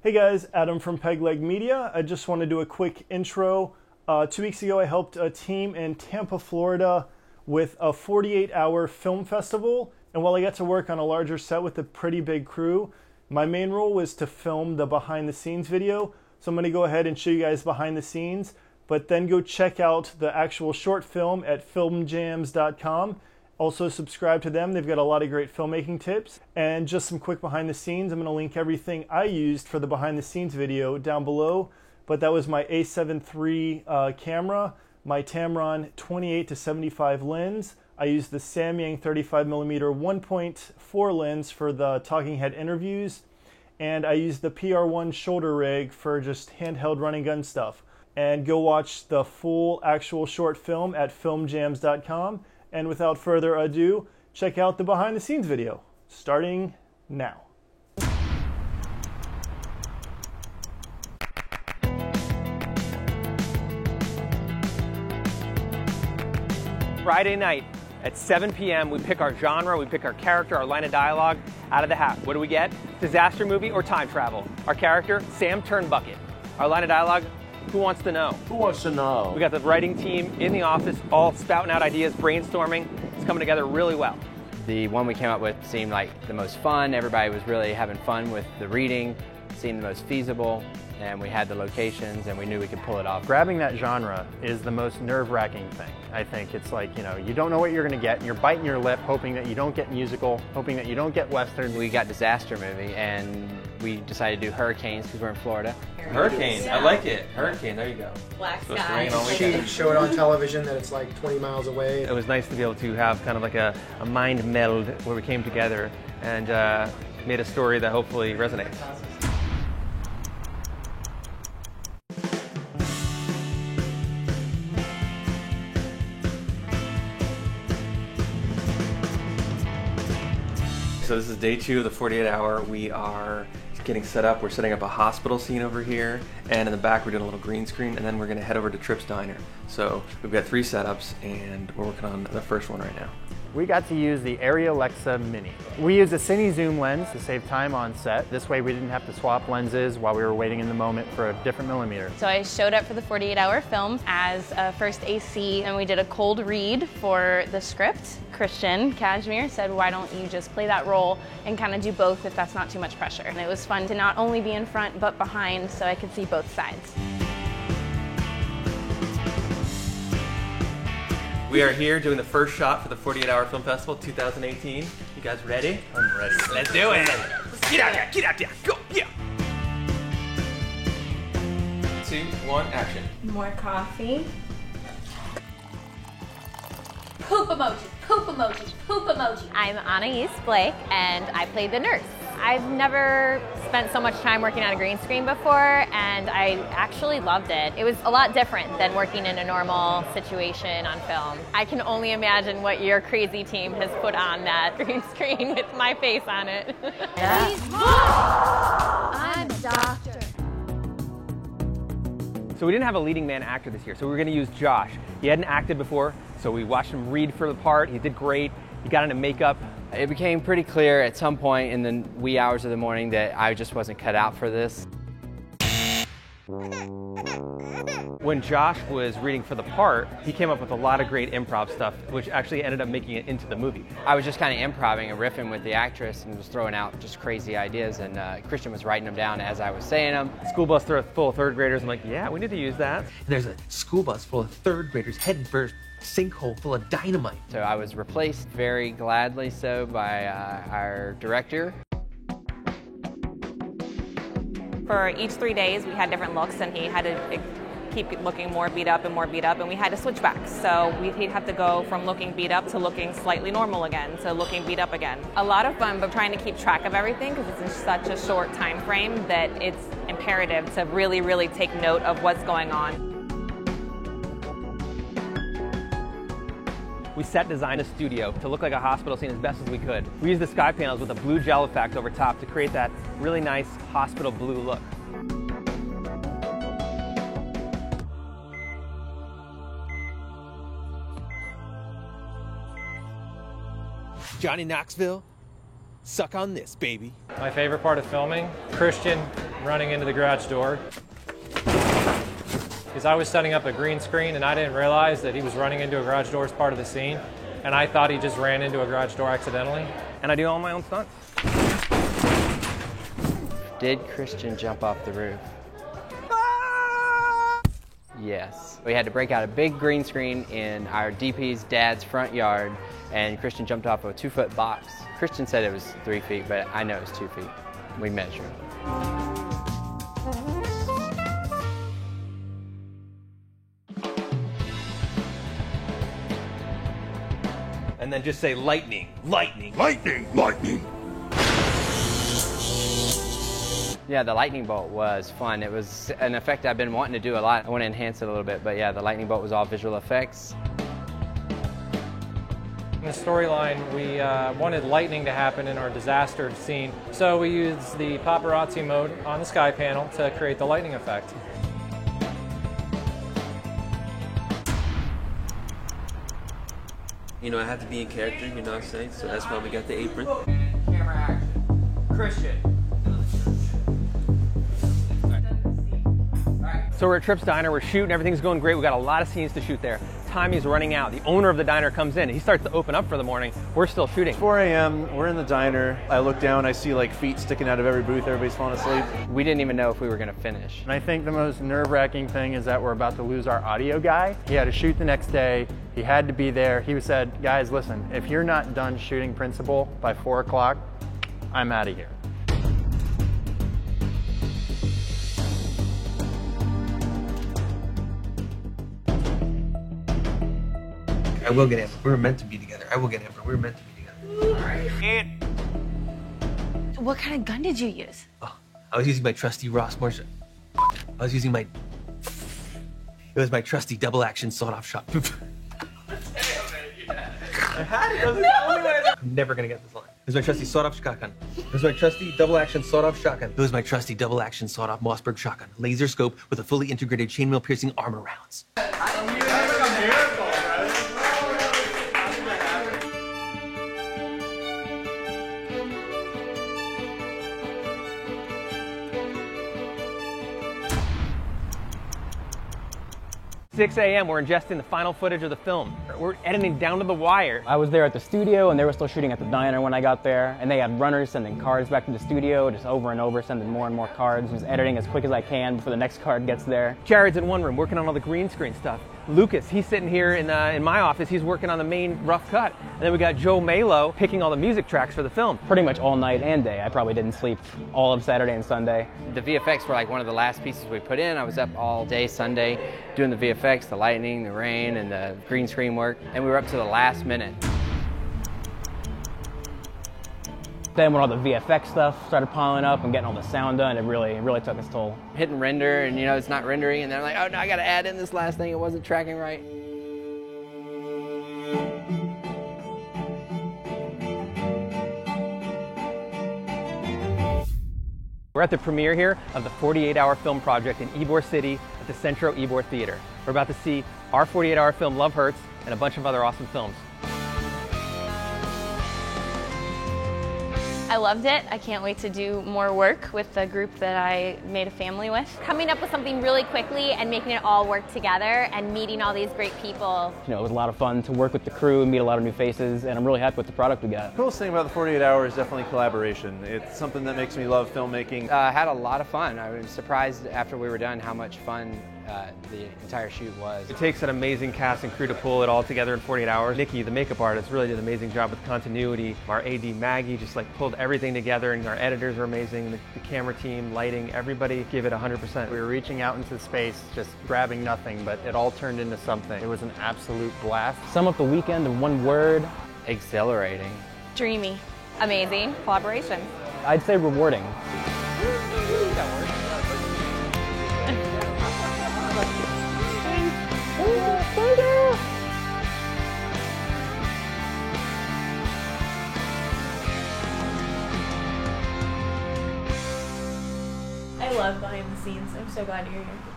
Hey guys, Adam from Pegleg Media. I just want to do a quick intro. 2 weeks ago I helped a team in Tampa, Florida with a 48-hour film festival, and while I got to work on a larger set with a pretty big crew, my main role was to film the behind the scenes video. So I'm going to go ahead and show you guys behind the scenes, but then go check out the actual short film at filmjams.com. Also subscribe to them. They've got a lot of great filmmaking tips. And just some quick behind the scenes. I'm going to link everything I used for the behind the scenes video down below. But that was my A7 III camera, my Tamron 28-75 lens. I used the Samyang 35mm 1.4 lens for the talking head interviews. And I used the PR1 shoulder rig for just handheld running gun stuff. And go watch the full actual short film at filmjams.com. And without further ado, check out the behind the scenes video, starting now. Friday night at 7 p.m. we pick our genre, we pick our character, our line of dialogue out of the hat. What do we get? Disaster movie or time travel? Our character, Sam Turnbucket. Our line of dialogue, who wants to know? Who wants to know? We got the writing team in the office, all spouting out ideas, brainstorming. It's coming together really well. The one we came up with seemed like the most fun. Everybody was really having fun with the reading, seemed the most feasible, and we had the locations and we knew we could pull it off. Grabbing that genre is the most nerve-wracking thing. I think it's like, you don't know what you're going to get, and you're biting your lip, hoping that you don't get musical, hoping that you don't get Western. We got disaster movie, and we decided to do hurricanes because we're in Florida. Hurricane, I like it. Hurricane, there you go. Black Supposed to sky. rain all She weekend. showed on television that it's like 20 miles away. It was nice to be able to have kind of like a mind meld where we came together and made a story that hopefully resonates. So this is day 2 of the 48-hour. We are getting set up. We're setting up a hospital scene over here, and in the back we're doing a little green screen, and then we're going to head over to Tripp's Diner. So we've got 3 setups, and we're working on the first one right now. We got to use the Arri Alexa Mini. We used a Cine Zoom lens to save time on set. This way we didn't have to swap lenses while we were waiting in the moment for a different millimeter. So I showed up for the 48-hour film as a first AC, and we did a cold read for the script. Christian Cashmere said, why don't you just play that role and kind of do both if that's not too much pressure. And it was fun to not only be in front but behind so I could see both sides. We are here doing the first shot for the 48-hour film festival 2018. You guys ready? I'm ready. Let's do it. Get out there, go, yeah. 2, 1, action. More coffee. Poop emoji, poop emoji, poop emoji. I'm Anais Blake, and I play the nurse. I've never spent so much time working on a green screen before, and I actually loved it. It was a lot different than working in a normal situation on film. I can only imagine what your crazy team has put on that green screen with my face on it. I'm a doctor. So we didn't have a leading man actor this year, so we were going to use Josh. He hadn't acted before, so we watched him read for the part. He did great. He got into makeup. It became pretty clear at some point in the wee hours of the morning that I just wasn't cut out for this. When Josh was reading for the part, he came up with a lot of great improv stuff, which actually ended up making it into the movie. I was just kind of improvising and riffing with the actress and was throwing out just crazy ideas, and Christian was writing them down as I was saying them. School bus full of third graders. I'm like, yeah, we need to use that. There's a school bus full of third graders heading for a sinkhole full of dynamite. So I was replaced very gladly so by our director. For each 3 days, we had different looks, and he had to keep looking more beat up, and we had to switch back. So he'd have to go from looking beat up to looking slightly normal again, to looking beat up again. A lot of fun, but trying to keep track of everything because it's in such a short time frame that it's imperative to really, really take note of what's going on. We set designed a studio to look like a hospital scene as best as we could. We used the sky panels with a blue gel effect over top to create that really nice hospital blue look. Johnny Knoxville, suck on this, baby. My favorite part of filming, Christian running into the garage door. Because I was setting up a green screen and I didn't realize that he was running into a garage door as part of the scene. And I thought he just ran into a garage door accidentally. And I do all my own stunts. Did Christian jump off the roof? Yes. We had to break out a big green screen in our DP's dad's front yard, and Christian jumped off a 2-foot box. Christian said it was 3 feet, but I know it was 2 feet. We measured. And then just say lightning, lightning, lightning, lightning. Yeah, the lightning bolt was fun. It was an effect I've been wanting to do a lot. I want to enhance it a little bit, but yeah, the lightning bolt was all visual effects. In the storyline, we wanted lightning to happen in our disaster scene, so we used the paparazzi mode on the sky panel to create the lightning effect. You know, I have to be in character, you know what I'm saying? So that's why we got the apron. Camera action. Christian. So we're at Trips Diner, we're shooting, everything's going great. We got a lot of scenes to shoot there. Time is running out. The owner of the diner comes in. He starts to open up for the morning. We're still shooting. 4 a.m., we're in the diner. I look down, I see like feet sticking out of every booth. Everybody's falling asleep. We didn't even know if we were going to finish. And I think the most nerve-wracking thing is that we're about to lose our audio guy. He had to shoot the next day. He had to be there. He said, guys, listen, if you're not done shooting Principal by 4 o'clock, I'm out of here. I will get Amber. We were meant to be together. I will get Amber. We were meant to be together. And What kind of gun did you use? Oh, I was using my trusty Rossmore. I was using my... It was my trusty double-action sawed-off shotgun. I'm never gonna get this line. It was my trusty sawed-off shotgun. It was my trusty double-action sawed-off shotgun. It was my trusty double-action sawed-off Mossberg shotgun. Laser scope with a fully integrated chainmail-piercing armor rounds. 6 a.m., we're ingesting the final footage of the film. We're editing down to the wire. I was there at the studio and they were still shooting at the diner when I got there, and they had runners sending cards back to the studio, just over and over, sending more and more cards, just editing as quick as I can before the next card gets there. Jared's in one room working on all the green screen stuff. Lucas, he's sitting here in my office, he's working on the main rough cut. And then we got Joe Malo picking all the music tracks for the film. Pretty much all night and day. I probably didn't sleep all of Saturday and Sunday. The VFX were like one of the last pieces we put in. I was up all day Sunday doing the VFX, the lightning, the rain, and the green screen work, and we were up to the last minute. Then when all the VFX stuff started piling up and getting all the sound done, it really took its toll. Hitting render, and you know, it's not rendering, and they're like, oh no, I gotta add in this last thing, it wasn't tracking right. We're at the premiere here of the 48-hour film project in Ybor City at the Centro Ybor Theater. We're about to see our 48-hour film, Love Hurts, and a bunch of other awesome films. I loved it. I can't wait to do more work with the group that I made a family with. Coming up with something really quickly and making it all work together and meeting all these great people. You know, it was a lot of fun to work with the crew and meet a lot of new faces, and I'm really happy with the product we got. The coolest thing about the 48 Hours is definitely collaboration. It's something that makes me love filmmaking. I had a lot of fun. I was surprised after we were done how much fun the entire shoot was. It takes an amazing cast and crew to pull it all together in 48 hours. Nikki, the makeup artist, really did an amazing job with continuity. Our AD Maggie just like pulled everything together, and our editors are amazing. The camera team, lighting, everybody give it 100%. We were reaching out into space, just grabbing nothing, but it all turned into something. It was an absolute blast. Sum up the weekend in one word. Exhilarating. Dreamy. Amazing. Collaboration. I'd say rewarding. I love behind the scenes. I'm so glad you're here.